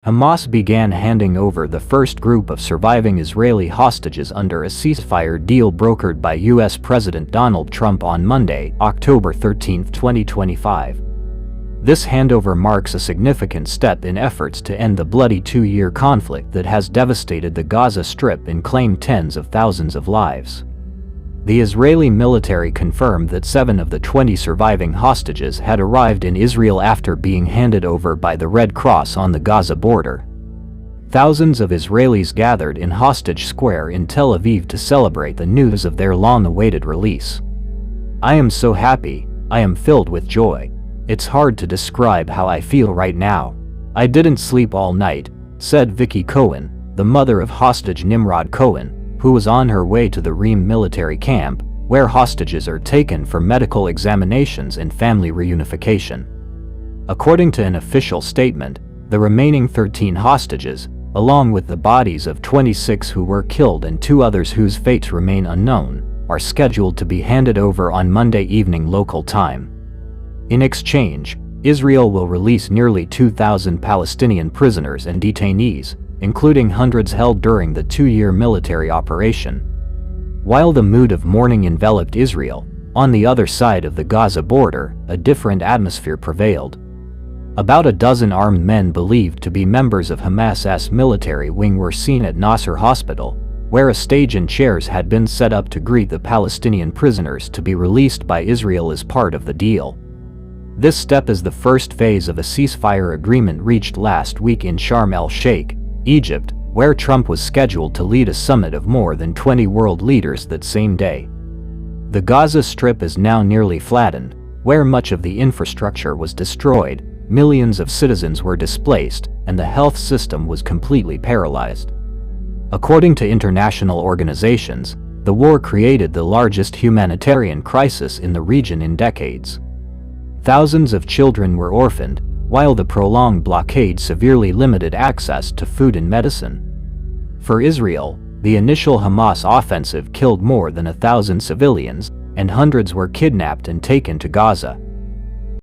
Hamas began handing over the first group of surviving Israeli hostages under a ceasefire deal brokered by U.S. President Donald Trump on Monday, October 13, 2025. This handover marks a significant step in efforts to end the bloody two-year conflict that has devastated the Gaza Strip and claimed tens of thousands of lives. The Israeli military confirmed that 7 of the 20 surviving hostages had arrived in Israel after being handed over by the Red Cross on the Gaza border. Thousands of Israelis gathered in Hostage Square in Tel Aviv to celebrate the news of their long-awaited release. "I am so happy, I am filled with joy. It's hard to describe how I feel right now. I didn't sleep all night," said Vicky Cohen, the mother of hostage Nimrod Cohen, who was on her way to the Reem military camp, where hostages are taken for medical examinations and family reunification. According to an official statement, the remaining 13 hostages, along with the bodies of 26 who were killed and 2 others whose fates remain unknown, are scheduled to be handed over on Monday evening local time. In exchange, Israel will release nearly 2,000 Palestinian prisoners and detainees, including hundreds held during the 2-year military operation. While the mood of mourning enveloped Israel, on the other side of the Gaza border, a different atmosphere prevailed. About a dozen armed men believed to be members of Hamas's military wing were seen at Nasser Hospital, where a stage and chairs had been set up to greet the Palestinian prisoners to be released by Israel as part of the deal. This step is the first phase of a ceasefire agreement reached last week in Sharm el-Sheikh, Egypt, where Trump was scheduled to lead a summit of more than 20 world leaders that same day. The Gaza Strip is now nearly flattened, where much of the infrastructure was destroyed, millions of citizens were displaced, and the health system was completely paralyzed. According to international organizations, the war created the largest humanitarian crisis in the region in decades. Thousands of children were orphaned, while the prolonged blockade severely limited access to food and medicine. For Israel, the initial Hamas offensive killed more than 1,000 civilians, and hundreds were kidnapped and taken to Gaza.